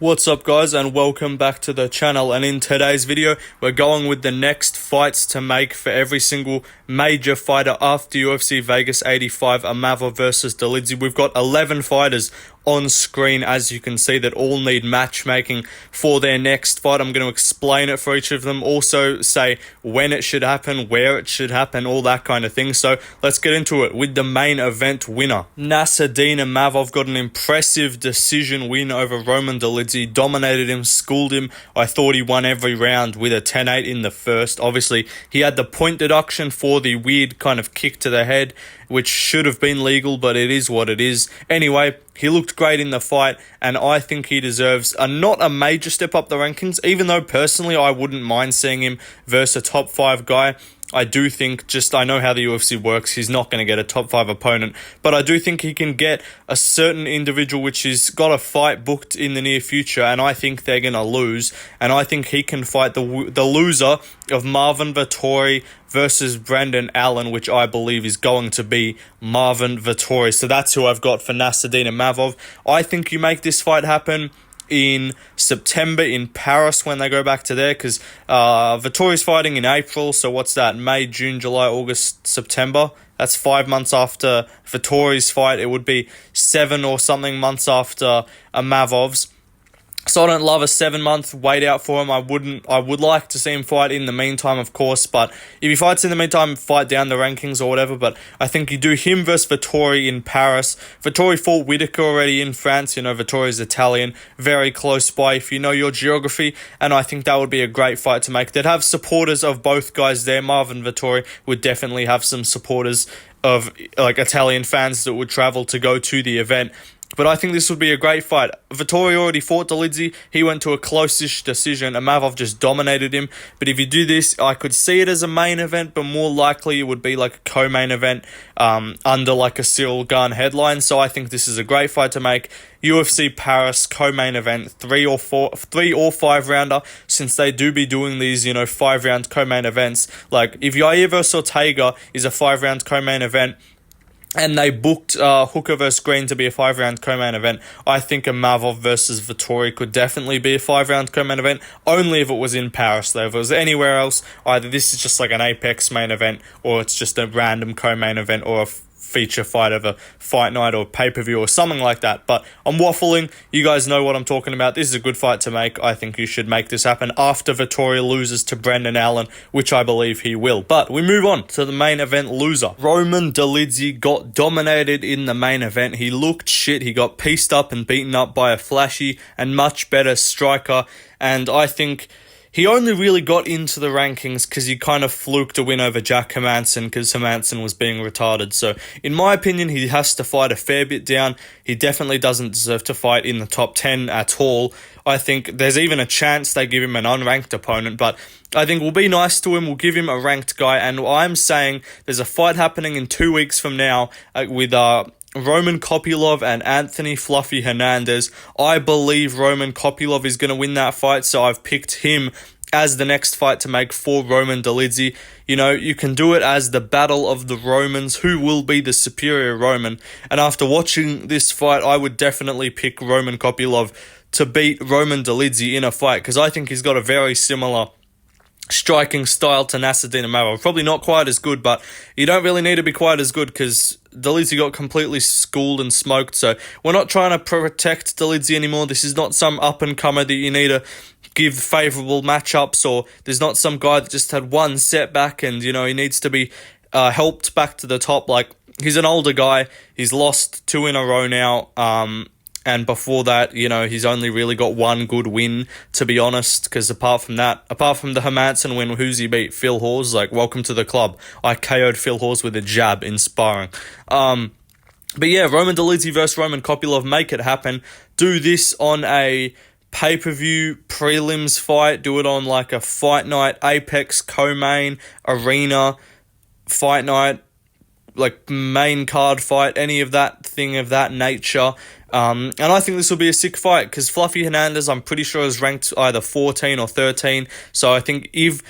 What's up guys, and welcome back to the channel. And in today's video we're going with the next fights to make for every single major fighter after UFC Vegas 85 Imavov versus Dolidze. We've got 11 fighters on screen, as you can see, that all need matchmaking for their next fight. I'm going to explain it for each of them, also say when it should happen, where it should happen, all that kind of thing. So let's get into it with the main event winner. Nassourdine Imavov got an impressive decision win over Roman Dolidze. Dominated him, schooled him. I thought he won every round with a 10-8 in the first. Obviously he had the point deduction for the weird kind of kick to the head, which should have been legal, but it is what it is. Anyway, he looked great in the fight, and I think he deserves not a major step up the rankings, even though personally I wouldn't mind seeing him versus a top 5 guy. I do think, I know how the UFC works, he's not going to get a top 5 opponent, but I do think he can get a certain individual which has got a fight booked in the near future, and I think they're going to lose, and I think he can fight the loser of Marvin Vettori versus Brendan Allen, which I believe is going to be Marvin Vettori. So that's who I've got for Nassourdine Imavov. I think you make this fight happen in September in Paris when they go back to there, because Vettori's fighting in April, so what's that, May, June, July, August, September? That's 5 months after Vettori's fight. It would be 7 or something months after Imavov's. So I don't love a 7-month wait out for him. I would like to see him fight in the meantime, of course, but if he fights in the meantime, fight down the rankings or whatever. But I think you do him versus Vettori in Paris. Vettori fought Whitaker already in France. You know, Vettori's Italian, very close by if you know your geography, and I think that would be a great fight to make. They'd have supporters of both guys there. Marvin Vettori would definitely have some supporters of like Italian fans that would travel to go to the event. But I think this would be a great fight. Vettori already fought Dolidze. He went to a close-ish decision. Imavov just dominated him. But if you do this, I could see it as a main event, but more likely it would be like a co-main event under like a Cyril Gane headline. So I think this is a great fight to make. UFC Paris co-main event, 3 or 5 rounder, since they do be doing these, 5-round co-main events. Like if Yair vs Ortega is a 5-round co-main event, and they booked Hooker vs Green to be a 5-round co-main event, I think Imavov versus Vettori could definitely be a 5-round co-main event, only if it was in Paris though. If it was anywhere else, either this is just like an Apex main event, or it's just a random co-main event, or a feature fight of a fight night or pay-per-view or something like that. But I'm waffling. You guys know what I'm talking about. This is a good fight to make. I think you should make this happen after Vettori loses to Brendan Allen, which I believe he will. But we move on to the main event loser. Roman Dolidze got dominated in the main event. He looked shit. He got pieced up and beaten up by a flashy and much better striker, and I think he only really got into the rankings because he kind of fluked a win over Jack Hermansson because Hermansson was being retarded. So, in my opinion, he has to fight a fair bit down. He definitely doesn't deserve to fight in the top 10 at all. I think there's even a chance they give him an unranked opponent, but I think we'll be nice to him. We'll give him a ranked guy, and I'm saying there's a fight happening in 2 weeks from now with Roman Kopylov and Anthony Fluffy Hernandez. I believe Roman Kopylov is going to win that fight, so I've picked him as the next fight to make for Roman Dolidze. You can do it as the battle of the Romans. Who will be the superior Roman? And after watching this fight, I would definitely pick Roman Kopylov to beat Roman Dolidze in a fight, because I think he's got a very similar striking style to Nassourdine Imavov. Probably not quite as good, but you don't really need to be quite as good because Dolidze got completely schooled and smoked. So we're not trying to protect Dolidze anymore. This is not some up-and-comer that you need to give favourable matchups, or there's not some guy that just had one setback and, he needs to be helped back to the top. Like, he's an older guy. He's lost 2 in a row now. And before that, he's only really got one good win, to be honest, because apart from the Hermansson win, who's he beat? Phil Hawes. Like, welcome to the club. I KO'd Phil Hawes with a jab in sparring. But yeah, Roman Dolidze versus Roman Kopylov, make it happen. Do this on a pay-per-view prelims fight. Do it on like a fight night, Apex, co-main, arena, fight night, like main card fight, any of that thing of that nature. And I think this will be a sick fight because Fluffy Hernandez, I'm pretty sure, is ranked either 14 or 13. So I think if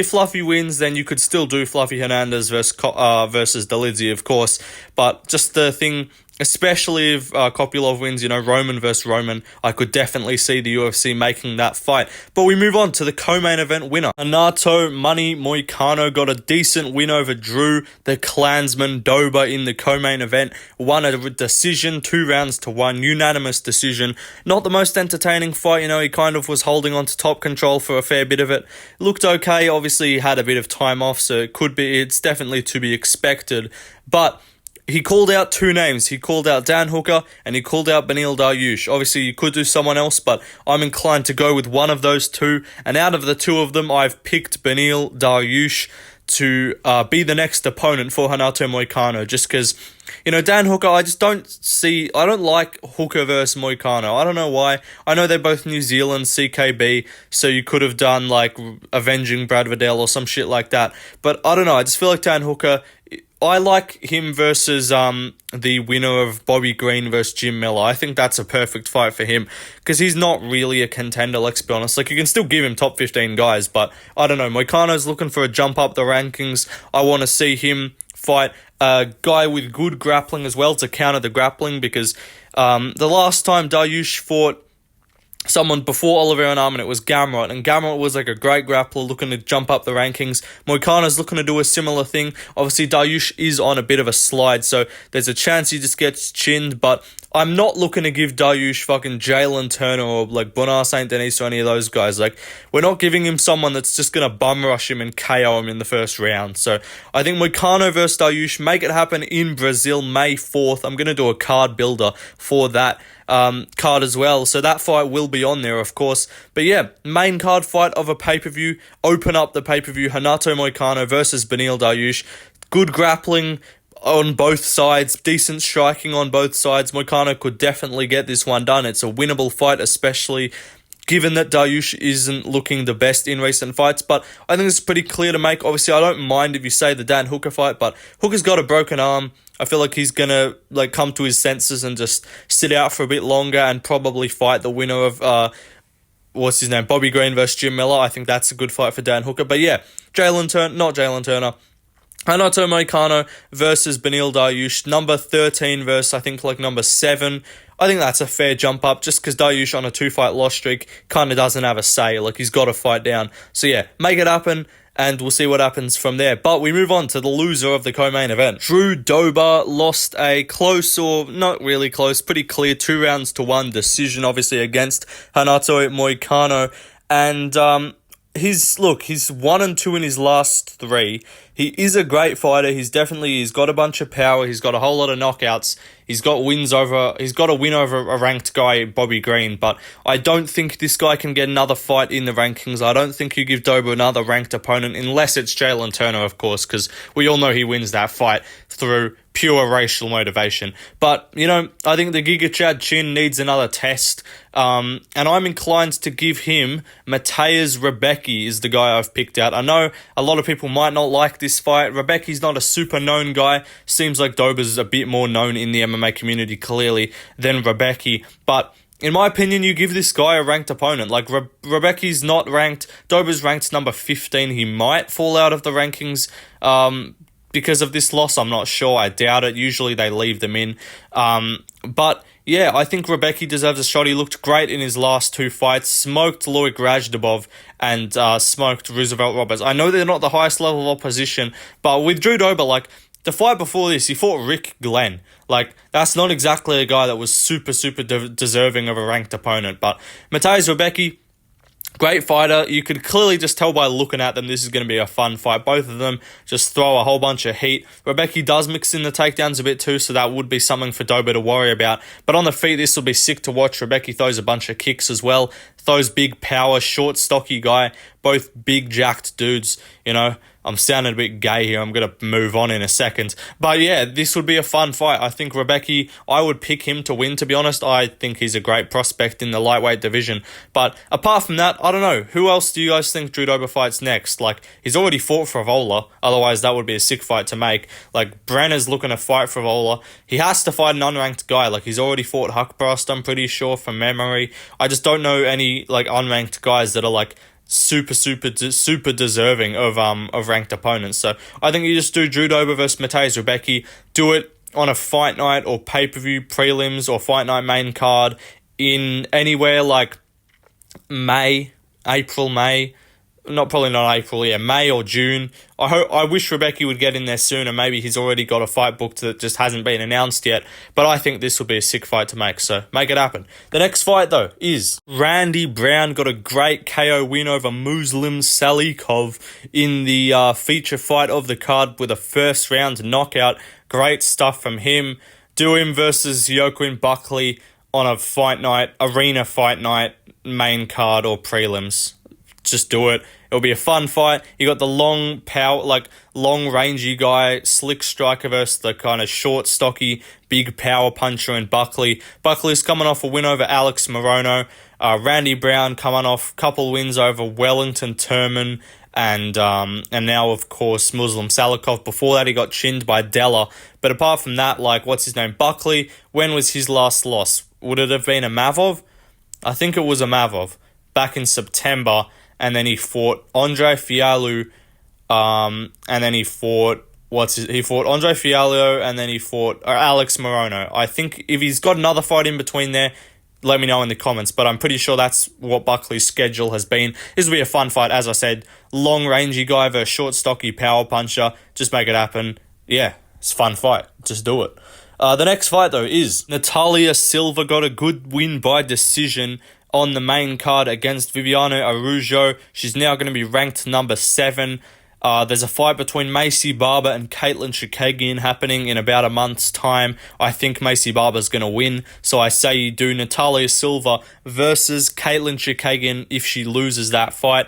Fluffy wins, then you could still do Fluffy Hernandez versus Dolidze, of course. But just the thing especially if Kopylov wins, Roman versus Roman, I could definitely see the UFC making that fight. But we move on to the co-main event winner. Renato Money Moicano got a decent win over Drew, the Klansman Dober, in the co-main event. Won a decision, 2-1, unanimous decision. Not the most entertaining fight, he kind of was holding on to top control for a fair bit of it. Looked okay, obviously he had a bit of time off, so it's definitely to be expected. But he called out two names. He called out Dan Hooker and he called out Beneil Dariush. Obviously, you could do someone else, but I'm inclined to go with one of those two. And out of the two of them, I've picked Beneil Dariush to be the next opponent for Renato Moicano, just because, Dan Hooker, I don't like Hooker versus Moicano. I don't know why. I know they're both New Zealand, CKB, so you could have done, like, Avenging Brad Vidal or some shit like that. But I don't know, I just feel like Dan Hooker, I like him versus the winner of Bobby Green versus Jim Miller. I think that's a perfect fight for him because he's not really a contender, let's be honest. Like, you can still give him top 15 guys, but I don't know. Moicano's looking for a jump up the rankings. I want to see him fight a guy with good grappling as well to counter the grappling, because the last time Dariush fought someone before Oliver and Armin, it was Gamrot, and Gamrot was like a great grappler looking to jump up the rankings. Moicano's looking to do a similar thing. Obviously, Dariush is on a bit of a slide, so there's a chance he just gets chinned, but I'm not looking to give Dariush fucking Jalen Turner or like Bonar St. Denis or any of those guys. Like, we're not giving him someone that's just going to bum rush him and KO him in the first round. So I think Moicano versus Dariush, make it happen in Brazil, May 4th. I'm going to do a card builder for that card as well, so that fight will be on there, of course. But yeah, main card fight of a pay-per-view, open up the pay-per-view, Renato Moicano versus Beneil Dariush. Good grappling on both sides, decent striking on both sides. Moicano could definitely get this one done. It's a winnable fight, especially given that Dariush isn't looking the best in recent fights, but I think it's pretty clear to make. Obviously, I don't mind if you say the Dan Hooker fight, but Hooker's got a broken arm. I feel like he's going to come to his senses and just sit out for a bit longer and probably fight the winner of, Bobby Green versus Jim Miller. I think that's a good fight for Dan Hooker. But yeah, not Jalen Turner. Renato Moicano versus Beneil Dariush, number 13 versus, I think, number 7. I think that's a fair jump up, just because Dariush on a 2-fight loss streak kind of doesn't have a say. Like, he's got to fight down. So yeah, make it happen, and we'll see what happens from there. But we move on to the loser of the co-main event. Drew Dober lost a close, or not really close, pretty clear 2-1 decision, obviously, against Renato Moicano. And he's 1-2 in his last 3. He is a great fighter. He's got a bunch of power. He's got a whole lot of knockouts. He's got a win over a ranked guy, Bobby Green, but I don't think this guy can get another fight in the rankings. I don't think you give Dober another ranked opponent, unless it's Jalen Turner, of course, because we all know he wins that fight through pure racial motivation. But, I think the Giga Chad Chin needs another test, and I'm inclined to give him Mateusz Rebecki is the guy I've picked out. I know a lot of people might not like this fight. Rebecki's not a super known guy. Seems like Dober's a bit more known in the MMA community, clearly, than Rebecki, but in my opinion, you give this guy a ranked opponent. Like, Rebecki's not ranked. Dober's ranked number 15. He might fall out of the rankings because of this loss. I'm not sure. I doubt it. Usually they leave them in. But yeah, I think Rebecki deserves a shot. He looked great in his last 2 fights. Smoked Loic Rajdabov and smoked Roosevelt Roberts. I know they're not the highest level of opposition, but with Drew Dober, the fight before this, he fought Rick Glenn. That's not exactly a guy that was super, super deserving of a ranked opponent. But Mateusz Rebecki, great fighter. You could clearly just tell by looking at them this is going to be a fun fight. Both of them just throw a whole bunch of heat. Rebecki does mix in the takedowns a bit too, so that would be something for Dober to worry about. But on the feet, this will be sick to watch. Rebecki throws a bunch of kicks as well. Throws big power, short, stocky guy. Both big, jacked dudes, I'm sounding a bit gay here. I'm going to move on in a second. But yeah, this would be a fun fight. I think Rebecki, I would pick him to win, to be honest. I think he's a great prospect in the lightweight division. But apart from that, I don't know. Who else do you guys think Drew Dober fights next? He's already fought for Vola. Otherwise, that would be a sick fight to make. Brenner's looking to fight for Vola. He has to fight an unranked guy. He's already fought Huckbrost, I'm pretty sure, from memory. I just don't know any, unranked guys that are, super deserving of ranked opponents. So I think you just do Drew Dober versus Mateusz Rebecki. Do it on a fight night or pay-per-view prelims or fight night main card in anywhere like May, April, May. Probably not April, yeah, May or June. I wish Rebecca would get in there sooner. Maybe he's already got a fight booked that just hasn't been announced yet. But I think this will be a sick fight to make, so make it happen. The next fight, though, is Randy Brown got a great KO win over Muslim Salikov in the feature fight of the card with a first round knockout. Great stuff from him. Do him versus Joaquin Buckley on a fight night, arena fight night, main card or prelims. Just do it. It'll be a fun fight. You got the long power, long rangy guy, slick striker versus the kind of short, stocky, big power puncher in Buckley. Buckley's coming off a win over Alex Morono. Randy Brown coming off a couple wins over Wellington Turman and now, of course, Muslim Salikov. Before that, he got chinned by Della. But apart from that, what's his name? Buckley, when was his last loss? Would it have been Imavov? I think it was Imavov back in September. And then he fought Andre Fialho, and then he fought, he fought Andre Fialho, and then he fought Alex Morono. I think if he's got another fight in between there, let me know in the comments, but I'm pretty sure that's what Buckley's schedule has been. This will be a fun fight, as I said. Long, rangy guy versus short, stocky power puncher. Just make it happen. Yeah, it's a fun fight. Just do it. The next fight, though, is Natalia Silva got a good win by decision on the main card against Viviane Araújo. She's now going to be ranked number 7. There's a fight between Macy Barber and Caitlin Chikagian happening in about a month's time. I think Macy Barber's going to win, so I say you do Natalia Silva versus Caitlin Chikagian if she loses that fight.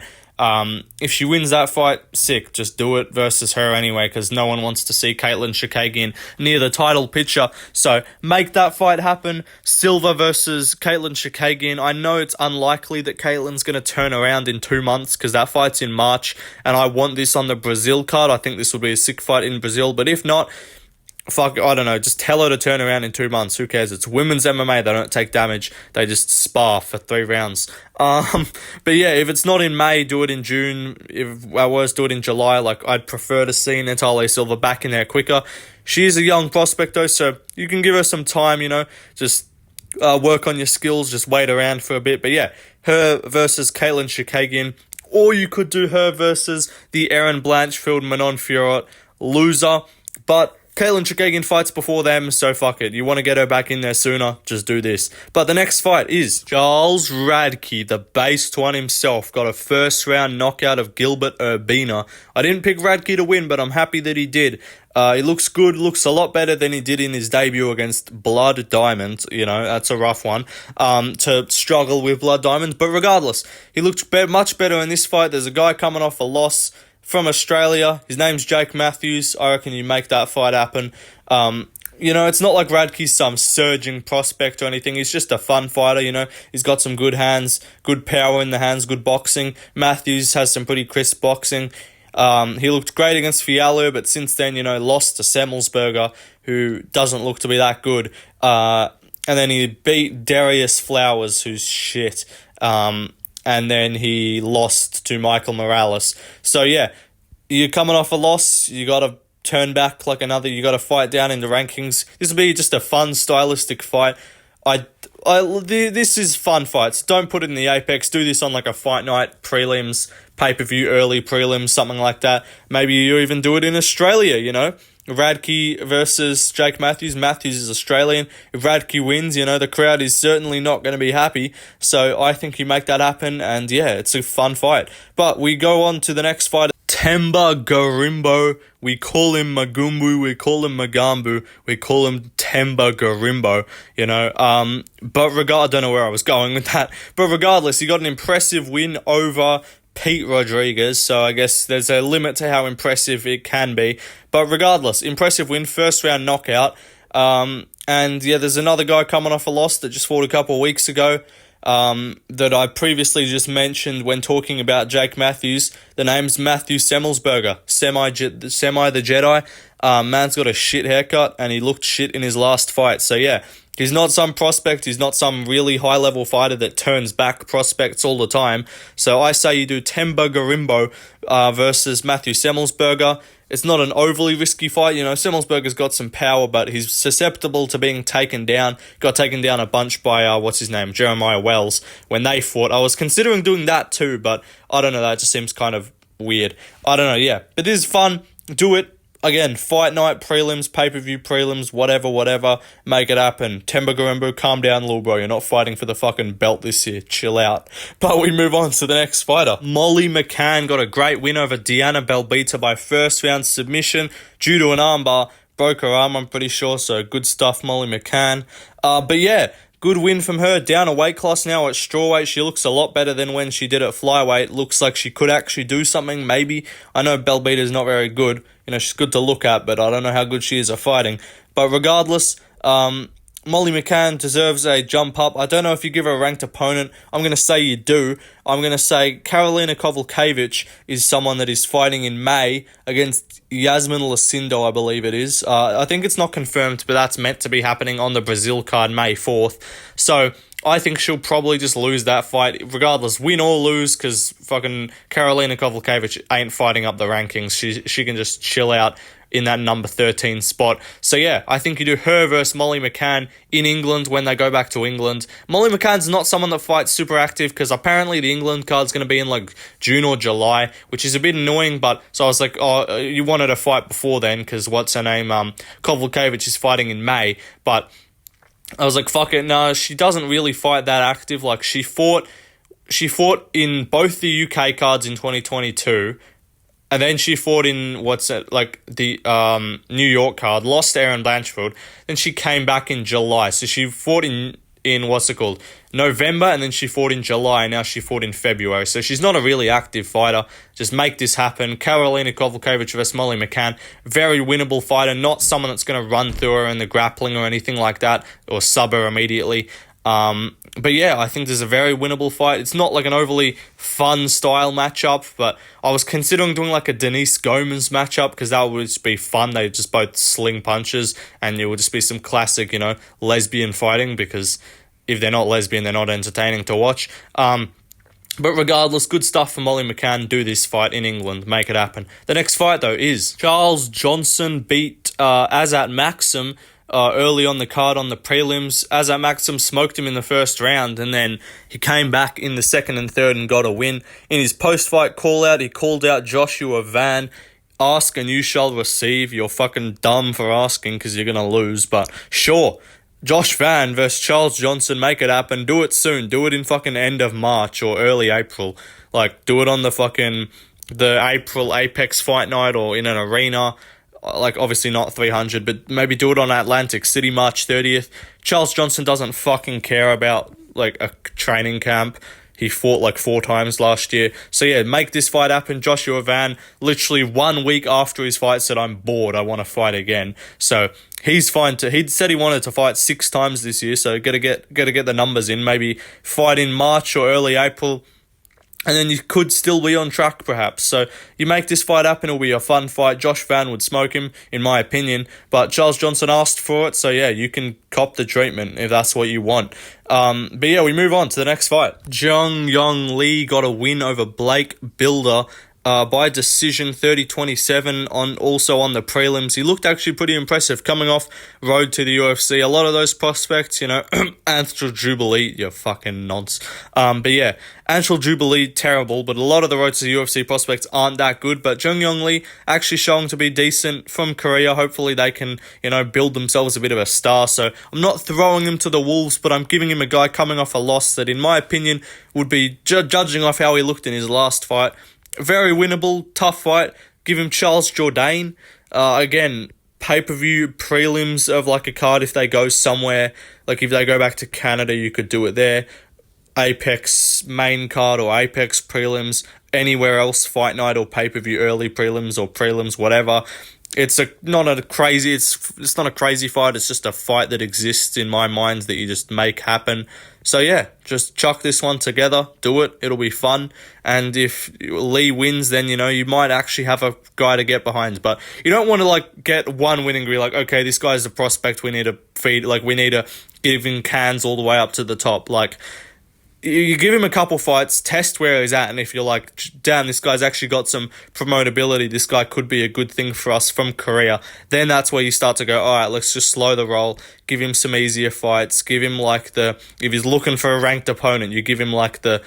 If she wins that fight, sick. Just do it versus her anyway, because no one wants to see Caitlin Chikagian near the title picture. So make that fight happen. Silva versus Caitlin Chikagian. I know it's unlikely that Caitlin's going to turn around in 2 months, because that fight's in March, and I want this on the Brazil card. I think this will be a sick fight in Brazil, but if not, fuck, I don't know, just tell her to turn around in 2 months. Who cares? It's women's MMA. They don't take damage. They just spar for 3 rounds. But yeah, if it's not in May, do it in June. If at worst, do it in July. I'd prefer to see Natalia Silva back in there quicker. She is a young prospect, though, so you can give her some time, just work on your skills, just wait around for a bit. But yeah, her versus Caitlin Chikagian, or you could do her versus the Erin Blanchfield Manon Fiorot loser. But Caitlin Chikagian fights before them, so fuck it. You want to get her back in there sooner, just do this. But the next fight is Charles Radke, the based one himself, got a first round knockout of Gilbert Urbina. I didn't pick Radke to win, but I'm happy that he did. He looks good, looks a lot better than he did in his debut against Blood Diamond. That's a rough one to struggle with Blood Diamond. But regardless, he looked much better in this fight. There's a guy coming off a loss from Australia. His name's Jake Matthews. I reckon you make that fight happen. It's not like Radke's some surging prospect or anything. He's just a fun fighter, He's got some good hands, good power in the hands, good boxing. Matthews has some pretty crisp boxing. He looked great against Fialho, but since then, lost to Semmelsberger, who doesn't look to be that good. And then he beat Darius Flowers, who's shit. And then he lost to Michael Morales. So yeah, you're coming off a loss, you got to turn back you got to fight down in the rankings. This will be just a fun, stylistic fight. This is fun fights. Don't put it in the Apex. Do this on a fight night, prelims, pay-per-view, early prelims, something like that. Maybe you even do it in Australia, Radke versus Jake Matthews. Matthews is Australian. If Radke wins, the crowd is certainly not going to be happy. So I think you make that happen, and yeah, it's a fun fight. But we go on to the next fight. Temba Garimbo. We call him Magumbu. We call him Magambu. We call him Temba Garimbo. But I don't know where I was going with that. But regardless, he got an impressive win over Pete Rodriguez, so I guess there's a limit to how impressive it can be. But regardless, impressive win, first round knockout. And yeah, there's another guy coming off a loss that just fought a couple of weeks ago that I previously just mentioned when talking about Jake Matthews. The name's Matthew Semmelsberger, Semi the Jedi. Man's got a shit haircut and he looked shit in his last fight. So yeah, He's not some prospect. He's not some really high-level fighter that turns back prospects all the time. So I say you do Temba Garimbo versus Matthew Semmelsberger. It's not an overly risky fight. You know, Semmelsberger's got some power, but he's susceptible to being taken down. Got taken down a bunch by, Jeremiah Wells when they fought. I was considering doing that too, but I don't know. That just seems kind of weird. I don't know, yeah. But it is fun. Do it. Again, fight night, prelims, pay-per-view prelims, whatever, make it happen. Temba Garimbo, calm down, little bro. You're not fighting for the fucking belt this year. Chill out. But we move on to the next fighter. Molly McCann got a great win over Diana Belbita by first round submission due to an armbar. Broke her arm, I'm pretty sure, so good stuff, Molly McCann. But yeah, good win from her. Down a weight class now at strawweight. She looks a lot better than when she did at flyweight. Looks like she could actually do something, maybe. I know Belbita's not very good. You know, she's good to look at, but I don't know how good she is at fighting. But regardless, Molly McCann deserves a jump up. I don't know if you give her a ranked opponent. I'm going to say you do. I'm going to say Karolina Kowalkiewicz is someone that is fighting in May against Yasmin Lucindo, I believe it is. I think it's not confirmed, but that's meant to be happening on the Brazil card May 4th. So I think she'll probably just lose that fight, regardless, win or lose, because fucking Karolina Kowalkiewicz ain't fighting up the rankings. She can just chill out in that number 13 spot. So yeah, I think you do her versus Molly McCann in England when they go back to England. Molly McCann's not someone that fights super active, because apparently the England card's going to be in like June or July, which is a bit annoying, but so I was like, oh, you wanted to fight before then, because what's her name, Kowalkiewicz is fighting in May, but I was like, fuck it, no, she doesn't really fight that active. Like, she fought in both the UK cards in 2022, and then she fought in the New York card, lost Erin Blanchfield, then she came back in July. So she fought in November, and then she fought in July, and now she fought in February. So she's not a really active fighter. Just make this happen. Karolina Kowalkiewicz versus Molly McCann, very winnable fighter, not someone that's going to run through her in the grappling or anything like that, or sub her immediately. But yeah, I think there's a very winnable fight. It's not like an overly fun style matchup, but I was considering doing like a Denise Gomez matchup, because that would just be fun. They just both sling punches, and it would just be some classic, lesbian fighting, because if they're not lesbian, they're not entertaining to watch. But regardless, good stuff for Molly McCann. Do this fight in England. Make it happen. The next fight, though, is Charles Johnson beat Azat Maxim early on the card on the prelims. Azat Maxim smoked him in the first round, and then he came back in the second and third and got a win. In his post-fight call-out, he called out Joshua Van. Ask and you shall receive. You're fucking dumb for asking, because you're going to lose, but sure. Josh Van versus Charles Johnson, make it happen. Do it soon. Do it in fucking end of March or early April. Like, do it on the April Apex fight night, or in an arena. Like, obviously not 300, but maybe do it on Atlantic City, March 30th. Charles Johnson doesn't fucking care about, like, a training camp. He fought like 4 times last year. So yeah, make this fight happen. Joshua Van, literally 1 week after his fight, said, I'm bored, I want to fight again. So he's fine to. He said he wanted to fight 6 times this year, so gotta get the numbers in. Maybe fight in March or early April, and then you could still be on track, perhaps. So you make this fight happen, it'll be a fun fight. Josh Van would smoke him, in my opinion, but Charles Johnson asked for it, so yeah, you can cop the treatment if that's what you want. But yeah, we move on to the next fight. Jung Yong Lee got a win over Blake Bilder by decision, 30-27, also on the prelims. He looked actually pretty impressive coming off road to the UFC. A lot of those prospects, Anthony Jubilee, you fucking nonce. But yeah, Anthony Jubilee, terrible, but a lot of the road to the UFC prospects aren't that good. But Jung Yong Lee actually showing to be decent from Korea. Hopefully they can, build themselves a bit of a star. So I'm not throwing him to the wolves, but I'm giving him a guy coming off a loss that, in my opinion, would be judging off how he looked in his last fight. Very winnable, tough fight. Give him Charles Jourdain. Again, pay-per-view prelims of like a card if they go somewhere. Like if they go back to Canada, you could do it there. Apex main card or Apex prelims. Anywhere else, fight night or pay-per-view early prelims or prelims, whatever. It's not a crazy fight. It's just a fight that exists in my mind that you just make happen. So yeah, just chuck this one together, do it, it'll be fun. And if Lee wins, then, you might actually have a guy to get behind. But you don't want to, get one win and be like, okay, this guy's a prospect, we need to feed, we need to giving cans all the way up to the top. Like, you give him a couple fights, test where he's at, and if you're like, damn, this guy's actually got some promotability, this guy could be a good thing for us from Korea, then that's where you start to go, all right, let's just slow the roll, give him some easier fights, give him like if he's looking for a ranked opponent, you give him like the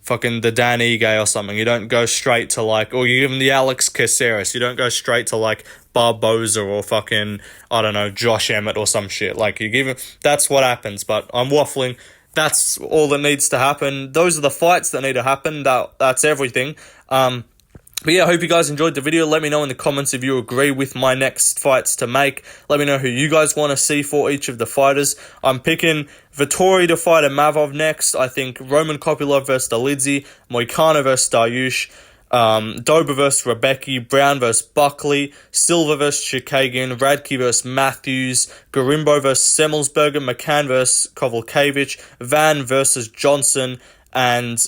Dan Ige or something. You don't go straight to like, or you give him the Alex Caceres. You don't go straight to like Barboza or I don't know, Josh Emmett or some shit. Like, you give him, that's what happens, but I'm waffling. That's all that needs to happen. Those are the fights that need to happen. That's everything. But yeah, I hope you guys enjoyed the video. Let me know in the comments if you agree with my next fights to make. Let me know who you guys want to see for each of the fighters. I'm picking Vettori to fight Imavov next. I think Roman Kopylov versus Dolidze, Moicano versus Dariush, Dober versus Rebecki, Brown versus Buckley, Silva versus Chikagian, Radke versus Matthews, Garimbo versus Semmelsberger, McCann versus Kovalkiewicz, Van versus Johnson, and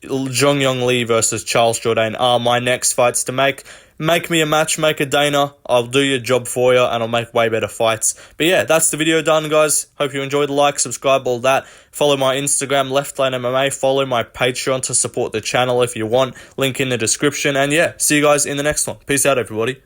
Zhongyong Lee versus Charles Jourdain are my next fights to make. Make me a matchmaker, Dana. I'll do your job for you, and I'll make way better fights. But yeah, that's the video done, guys. Hope you enjoyed. Like, subscribe, all that. Follow my Instagram, Left Lane MMA. Follow my Patreon to support the channel if you want. Link in the description. And yeah, see you guys in the next one. Peace out, everybody.